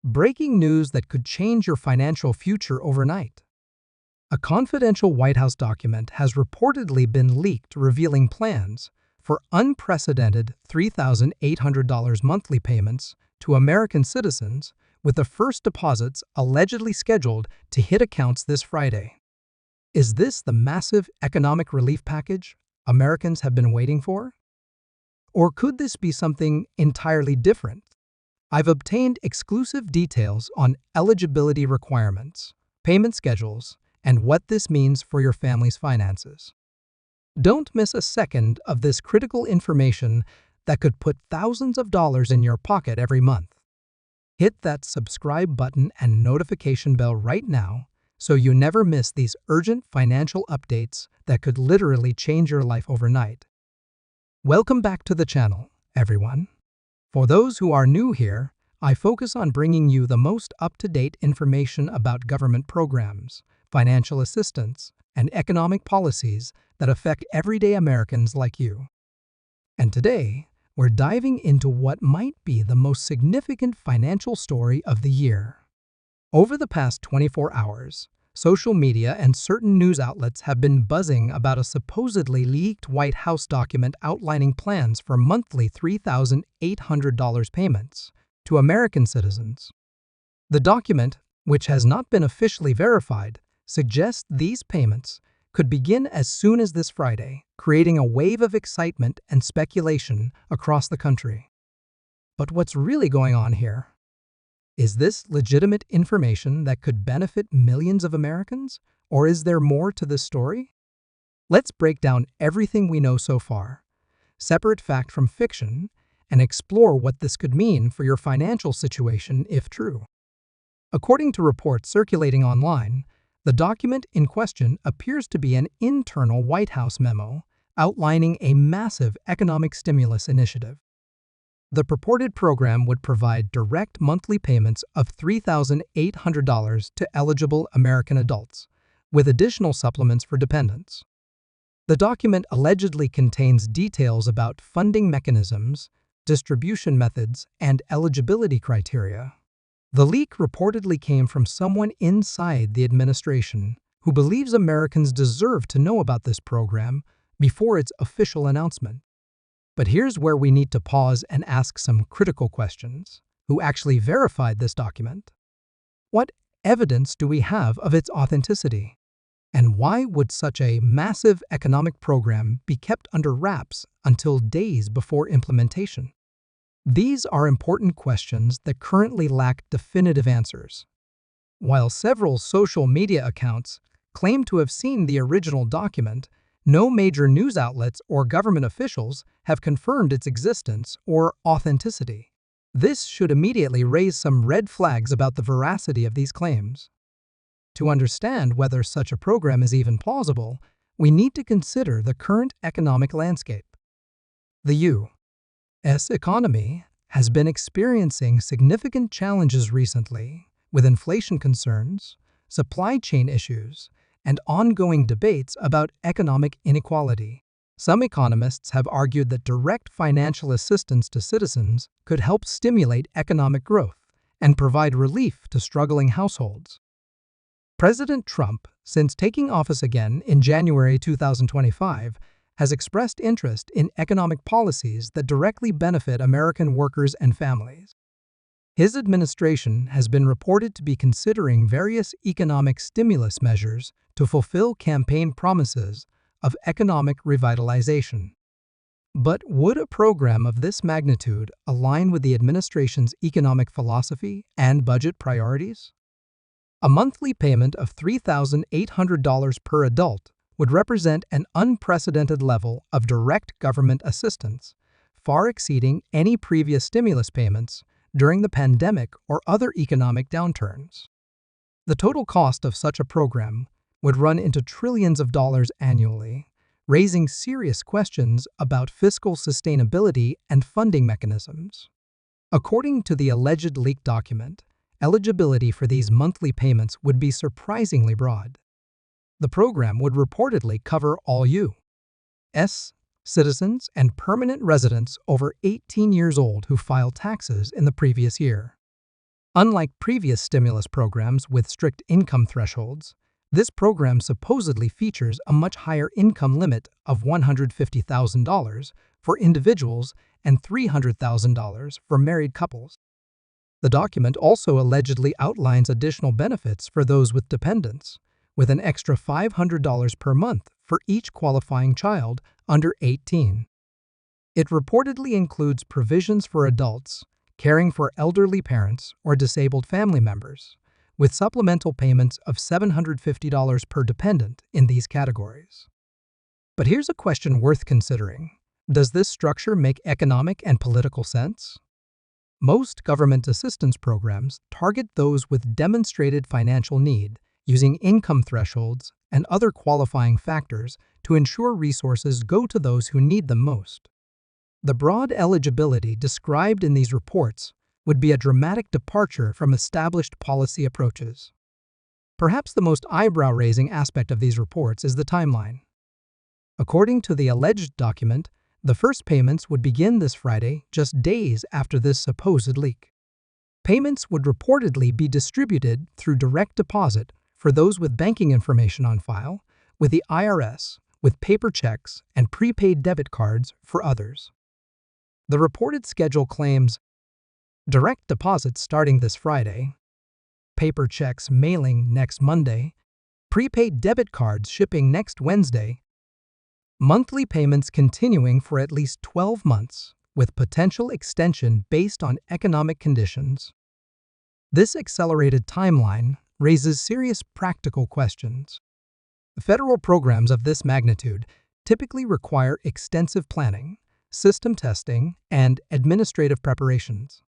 Breaking news that could change your financial future overnight. A confidential White House document has reportedly been leaked revealing plans for unprecedented $3,800 monthly payments to American citizens, with the first deposits allegedly scheduled to hit accounts this Friday. Is this the massive economic relief package Americans have been waiting for? Or could this be something entirely different? I've obtained exclusive details on eligibility requirements, payment schedules, and what this means for your family's finances. Don't miss a second of this critical information that could put thousands of dollars in your pocket every month. Hit that subscribe button and notification bell right now so you never miss these urgent financial updates that could literally change your life overnight. Welcome back to the channel, everyone. For those who are new here, I focus on bringing you the most up-to-date information about government programs, financial assistance, and economic policies that affect everyday Americans like you. And today, we're diving into what might be the most significant financial story of the year. Over the past 24 hours, social media and certain news outlets have been buzzing about a supposedly leaked White House document outlining plans for monthly $3,800 payments to American citizens. The document, which has not been officially verified, suggests these payments could begin as soon as this Friday, creating a wave of excitement and speculation across the country. But what's really going on here? Is this legitimate information that could benefit millions of Americans, or is there more to this story? Let's break down everything we know so far, separate fact from fiction, and explore what this could mean for your financial situation if true. According to reports circulating online, the document in question appears to be an internal White House memo outlining a massive economic stimulus initiative. The purported program would provide direct monthly payments of $3,800 to eligible American adults, with additional supplements for dependents. The document allegedly contains details about funding mechanisms, distribution methods, and eligibility criteria. The leak reportedly came from someone inside the administration who believes Americans deserve to know about this program before its official announcement. But here's where we need to pause and ask some critical questions. Who actually verified this document? What evidence do we have of its authenticity? And why would such a massive economic program be kept under wraps until days before implementation? These are important questions that currently lack definitive answers. While several social media accounts claim to have seen the original document, no major news outlets or government officials have confirmed its existence or authenticity. This should immediately raise some red flags about the veracity of these claims. To understand whether such a program is even plausible, we need to consider the current economic landscape. The U.S. economy has been experiencing significant challenges recently, with inflation concerns, supply chain issues, and ongoing debates about economic inequality. Some economists have argued that direct financial assistance to citizens could help stimulate economic growth and provide relief to struggling households. President Trump, since taking office again in January 2025, has expressed interest in economic policies that directly benefit American workers and families. His administration has been reported to be considering various economic stimulus measures to fulfill campaign promises of economic revitalization. But would a program of this magnitude align with the administration's economic philosophy and budget priorities? A monthly payment of $3,800 per adult would represent an unprecedented level of direct government assistance, far exceeding any previous stimulus payments during the pandemic or other economic downturns. The total cost of such a program would run into trillions of dollars annually, raising serious questions about fiscal sustainability and funding mechanisms. According to the alleged leaked document, eligibility for these monthly payments would be surprisingly broad. The program would reportedly cover all U.S. citizens and permanent residents over 18 years old who filed taxes in the previous year. Unlike previous stimulus programs with strict income thresholds, this program supposedly features a much higher income limit of $150,000 for individuals and $300,000 for married couples. The document also allegedly outlines additional benefits for those with dependents, with an extra $500 per month for each qualifying child under 18. It reportedly includes provisions for adults caring for elderly parents or disabled family members, with supplemental payments of $750 per dependent in these categories. But here's a question worth considering. Does this structure make economic and political sense? Most government assistance programs target those with demonstrated financial need, using income thresholds and other qualifying factors to ensure resources go to those who need them most. The broad eligibility described in these reports would be a dramatic departure from established policy approaches. Perhaps the most eyebrow-raising aspect of these reports is the timeline. According to the alleged document, the first payments would begin this Friday, just days after this supposed leak. Payments would reportedly be distributed through direct deposit for those with banking information on file, with the IRS, with paper checks and prepaid debit cards for others. The reported schedule claims direct deposits starting this Friday, paper checks mailing next Monday, prepaid debit cards shipping next Wednesday, monthly payments continuing for at least 12 months, with potential extension based on economic conditions. This accelerated timeline raises serious practical questions. Federal programs of this magnitude typically require extensive planning, system testing, and administrative preparations.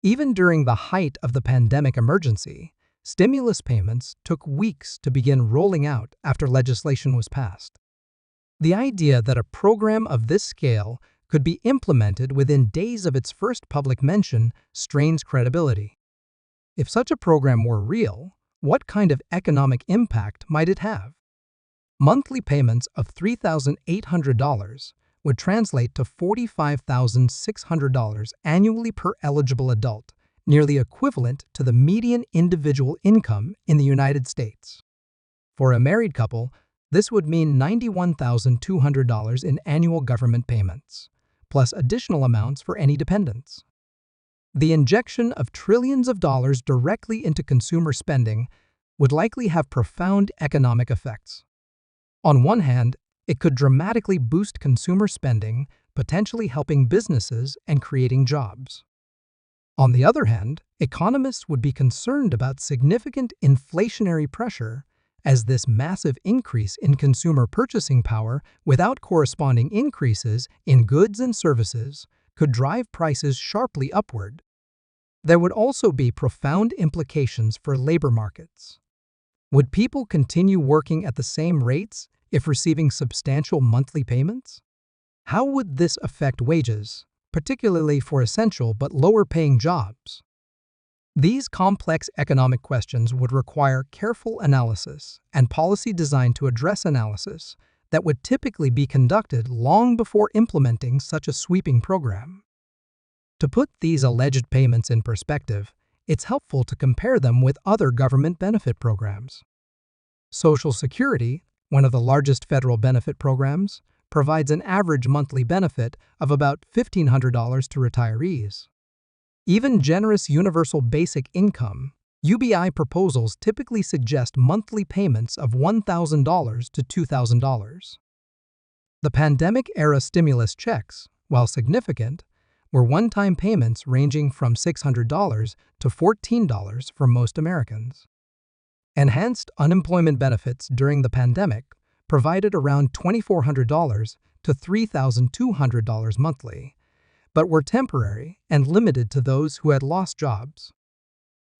Even during the height of the pandemic emergency, stimulus payments took weeks to begin rolling out after legislation was passed. The idea that a program of this scale could be implemented within days of its first public mention strains credibility. If such a program were real, what kind of economic impact might it have? Monthly payments of $3,800 would translate to $45,600 annually per eligible adult, nearly equivalent to the median individual income in the United States. For a married couple, this would mean $91,200 in annual government payments, plus additional amounts for any dependents. The injection of trillions of dollars directly into consumer spending would likely have profound economic effects. On one hand, it could dramatically boost consumer spending, potentially helping businesses and creating jobs. On the other hand, economists would be concerned about significant inflationary pressure, as this massive increase in consumer purchasing power without corresponding increases in goods and services could drive prices sharply upward. There would also be profound implications for labor markets. Would people continue working at the same rates if receiving substantial monthly payments? How would this affect wages, particularly for essential but lower-paying jobs? These complex economic questions would require careful analysis and policy designed to address analysis that would typically be conducted long before implementing such a sweeping program. To put these alleged payments in perspective, it's helpful to compare them with other government benefit programs. Social Security, one of the largest federal benefit programs, provides an average monthly benefit of about $1,500 to retirees. Even generous universal basic income, UBI proposals typically suggest monthly payments of $1,000 to $2,000. The pandemic-era stimulus checks, while significant, were one-time payments ranging from $600 to $14 for most Americans. Enhanced unemployment benefits during the pandemic provided around $2,400 to $3,200 monthly, but were temporary and limited to those who had lost jobs.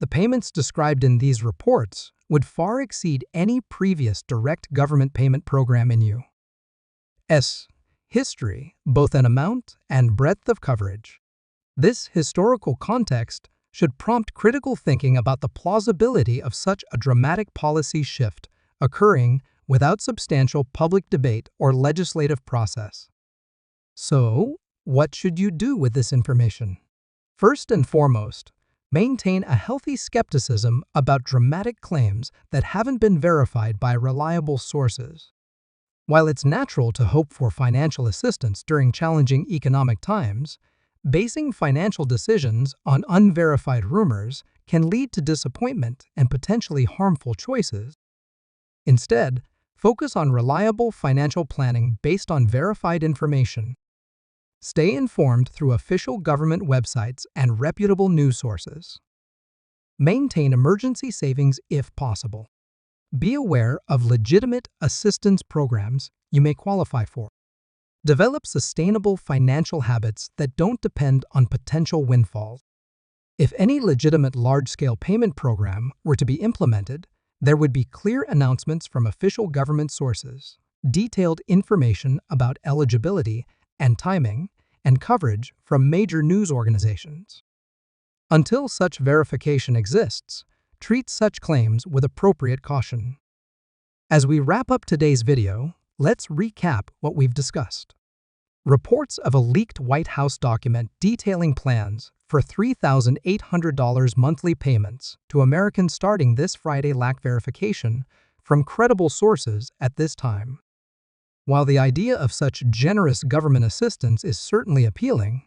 The payments described in these reports would far exceed any previous direct government payment program in U.S. history, both in amount and breadth of coverage. This historical context should prompt critical thinking about the plausibility of such a dramatic policy shift occurring without substantial public debate or legislative process. So, what should you do with this information? First and foremost, Maintain a healthy skepticism about dramatic claims that haven't been verified by reliable sources. While it's natural to hope for financial assistance during challenging economic times, basing financial decisions on unverified rumors can lead to disappointment and potentially harmful choices. Instead, focus on reliable financial planning based on verified information. Stay informed through official government websites and reputable news sources. Maintain emergency savings if possible. Be aware of legitimate assistance programs you may qualify for. Develop sustainable financial habits that don't depend on potential windfalls. If any legitimate large-scale payment program were to be implemented, there would be clear announcements from official government sources, detailed information about eligibility and timing, and coverage from major news organizations. Until such verification exists, treat such claims with appropriate caution. As we wrap up today's video, let's recap what we've discussed. Reports of a leaked White House document detailing plans for $3,800 monthly payments to Americans starting this Friday lack verification from credible sources at this time. While the idea of such generous government assistance is certainly appealing,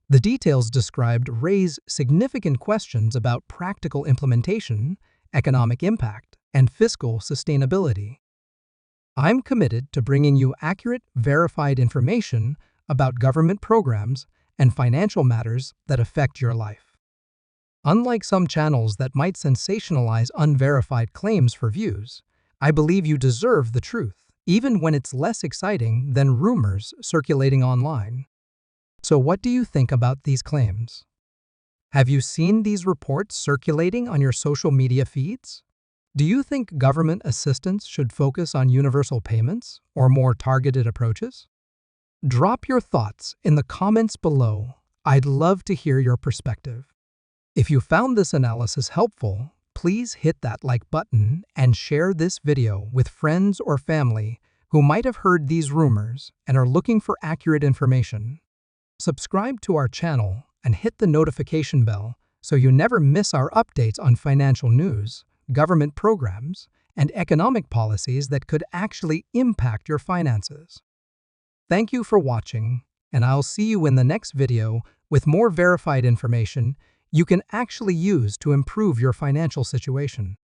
the details described raise significant questions about practical implementation, economic impact, and fiscal sustainability. I'm committed to bringing you accurate, verified information about government programs and financial matters that affect your life. Unlike some channels that might sensationalize unverified claims for views, I believe you deserve the truth, even when it's less exciting than rumors circulating online. So what do you think about these claims? Have you seen these reports circulating on your social media feeds? Do you think government assistance should focus on universal payments or more targeted approaches? Drop your thoughts in the comments below. I'd love to hear your perspective. If you found this analysis helpful, please hit that like button and share this video with friends or family who might have heard these rumors and are looking for accurate information. Subscribe to our channel and hit the notification bell so you never miss our updates on financial news, government programs, and economic policies that could actually impact your finances. Thank you for watching, and I'll see you in the next video with more verified information you can actually use to improve your financial situation.